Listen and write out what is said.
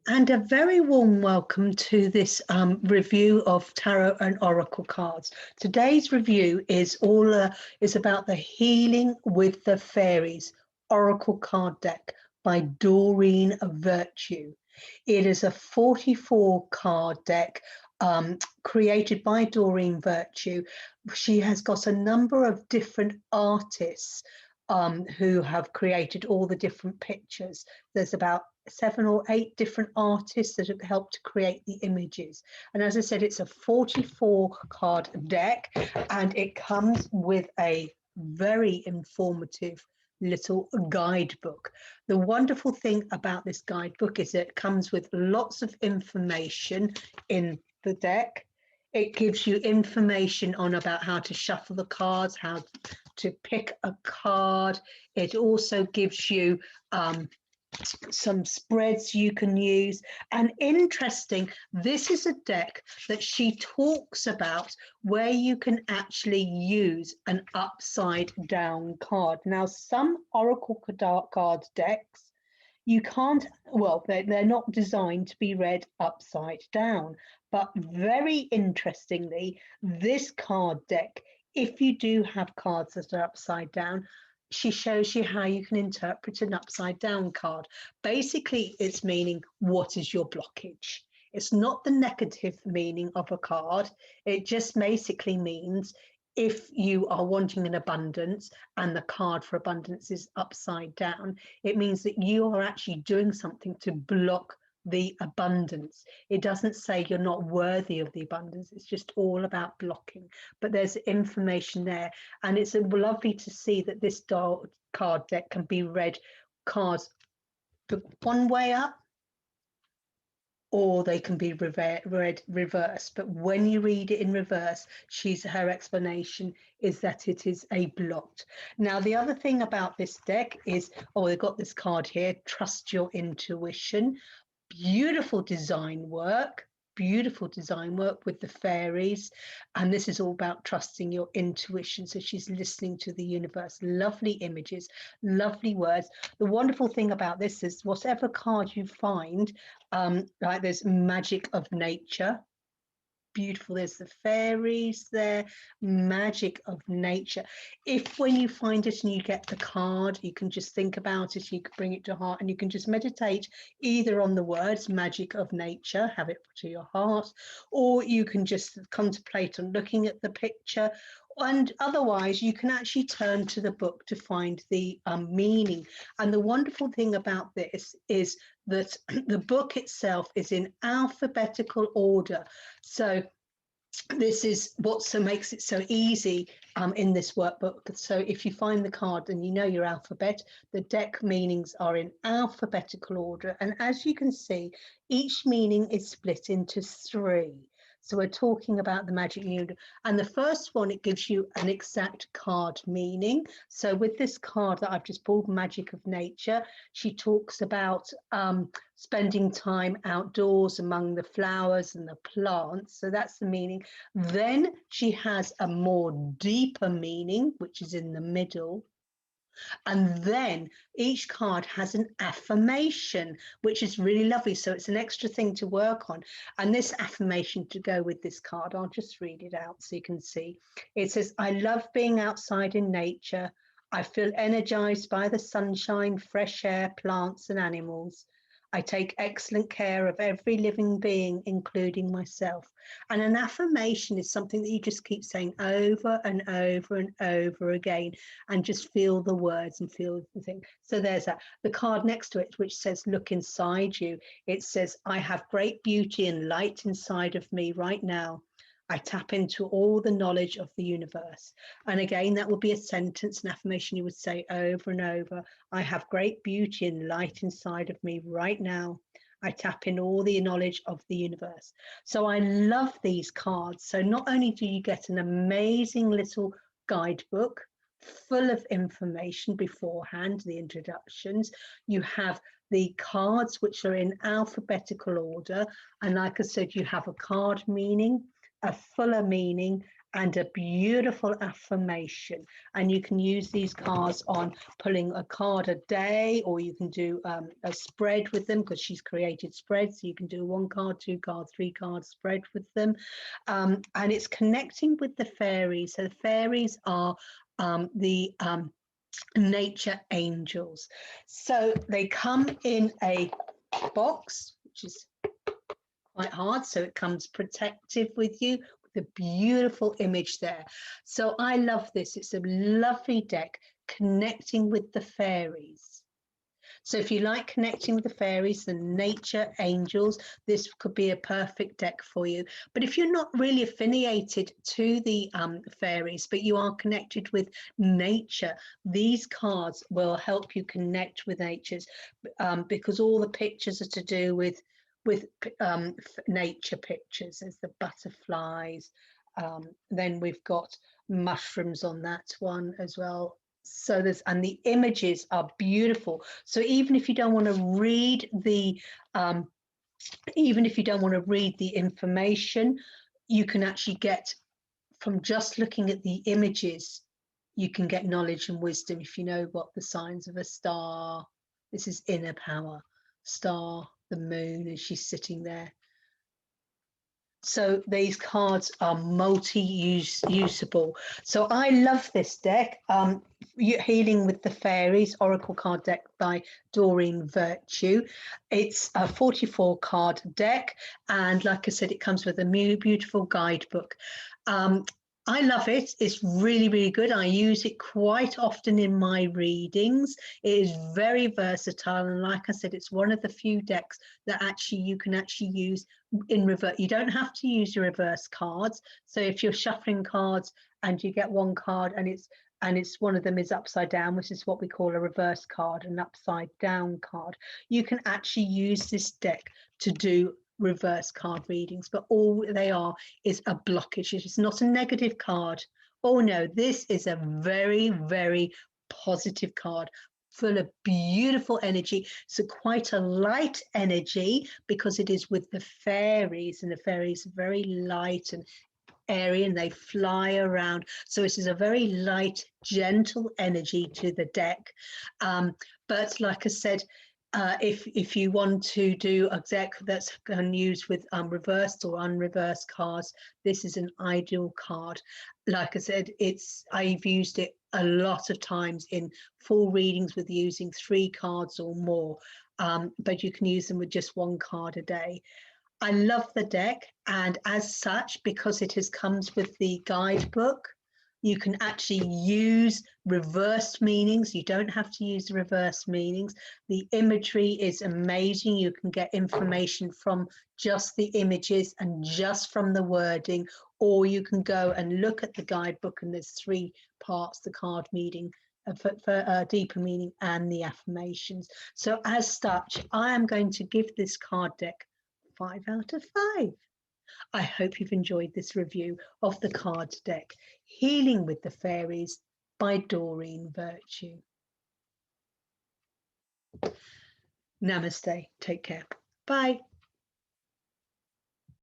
And a very warm welcome to this review of tarot and oracle cards. Today's review is about the Healing with the Fairies Oracle card deck by Doreen Virtue. It is a 44 card deck created by Doreen Virtue. She has got a number of different artists who have created all the different pictures. There's about 7 or 8 different artists that have helped to create the images. And as I said, it's a 44 card deck, and it comes with a very informative little guidebook. The wonderful thing about this guidebook is that it comes with lots of information in the deck. It gives you information on about how to shuffle the cards, how to pick a card. It also gives you some spreads you can use. And interesting, this is a deck that she talks about where you can actually use an upside down card. Now, some oracle card decks, you can't, well, they're not designed to be read upside down. But very interestingly, this card deck, if you do have cards that are upside down, she shows you how you can interpret an upside down card. Basically, it's meaning, what is your blockage? It's not the negative meaning of a card. It just basically means if you are wanting an abundance and the card for abundance is upside down, it means that you are actually doing something to block the abundance. It doesn't say you're not worthy of the abundance. It's just all about blocking. But there's information there, and it's lovely to see that this card deck can be read cards one way up, or they can be read reverse. But when you read it in reverse, her explanation is that it is a blocked. Now, the other thing about this deck is, they've got this card here, trust your intuition. Beautiful design work with the fairies, and this is all about trusting your intuition. So she's listening to the universe. Lovely images, lovely words. The wonderful thing about this is whatever card you find, like there's magic of nature. Beautiful. There's the fairies there, magic of nature. If when you find it and you get the card, you can just think about it, you can bring it to heart, and you can just meditate either on the words magic of nature, have it to your heart, or you can just contemplate on looking at the picture. And otherwise, you can actually turn to the book to find the meaning. And the wonderful thing about this is that the book itself is in alphabetical order. So this is what makes it so easy in this workbook. So if you find the card and you know your alphabet, the deck meanings are in alphabetical order. And as you can see, each meaning is split into 3. So we're talking about the magic unit. And the first one, it gives you an exact card meaning. So with this card that I've just pulled, Magic of Nature, she talks about spending time outdoors among the flowers and the plants. So that's the meaning. Then she has a more deeper meaning, which is in the middle. And then each card has an affirmation, which is really lovely. So it's an extra thing to work on. And this affirmation to go with this card, I'll just read it out so you can see. It says, I love being outside in nature. I feel energized by the sunshine, fresh air, plants and animals. I take excellent care of every living being, including myself. And an affirmation is something that you just keep saying over and over and over again, and just feel the words and feel the thing. So there's that. The card next to it, which says, look inside you. It says, I have great beauty and light inside of me right now. I tap into all the knowledge of the universe. And again, that would be a sentence, an affirmation you would say over and over. I have great beauty and light inside of me right now. I tap in all the knowledge of the universe. So I love these cards. So not only do you get an amazing little guidebook full of information beforehand, the introductions, you have the cards which are in alphabetical order. And like I said, you have a card meaning, a fuller meaning, and a beautiful affirmation. And you can use these cards on pulling a card a day, or you can do a spread with them, because she's created spreads. So you can do 1 card, 2 card, 3 card spread with them. And it's connecting with the fairies. So the fairies are the nature angels. So they come in a box, which is quite hard, so it comes protective with you, with a beautiful image there. So I love this. It's a lovely deck connecting with the fairies. So if you like connecting with the fairies, the nature angels, this could be a perfect deck for you. But if you're not really affiliated to the fairies, but you are connected with nature, these cards will help you connect with natures, because all the pictures are to do with nature pictures. There's the butterflies, then we've got mushrooms on that one as well. So there's, and the images are beautiful. So even if you don't want to read the information, you can actually get, from just looking at the images, you can get knowledge and wisdom. If you know what the signs of a star, this is inner power, star, the moon, and she's sitting there. So these cards are multi-usable. So I love this deck, Healing with the Fairies, Oracle card deck by Doreen Virtue. It's a 44 card deck, and like I said, it comes with a beautiful guidebook. I love it. It's really, really good. I use it quite often in my readings. It is very versatile, and like I said, it's one of the few decks that actually you can actually use in reverse. You don't have to use your reverse cards. So if you're shuffling cards and you get one card and it's one of them is upside down, which is what we call a reverse card, an upside down card, you can actually use this deck to do reverse card readings, but all they are is a blockage. It's not a negative card. Oh no, this is a very, very positive card, full of beautiful energy. So quite a light energy, because it is with the fairies, and the fairies are very light and airy, and they fly around. So this is a very light, gentle energy to the deck. But like I said, if you want to do a deck that's used with reversed or unreversed cards, this is an ideal card. Like I said, I've used it a lot of times in full readings with using 3 cards or more, but you can use them with just 1 card a day. I love the deck, and as such, because it comes with the guidebook, you can actually use reversed meanings. You don't have to use the reverse meanings. The imagery is amazing. You can get information from just the images and just from the wording, or you can go and look at the guidebook, and there's 3 parts: the card meaning, for deeper meaning, and the affirmations. So as such, I am going to give this card deck 5 out of 5. I hope you've enjoyed this review of the card deck, Healing with the Fairies by Doreen Virtue. Namaste. Take care. Bye.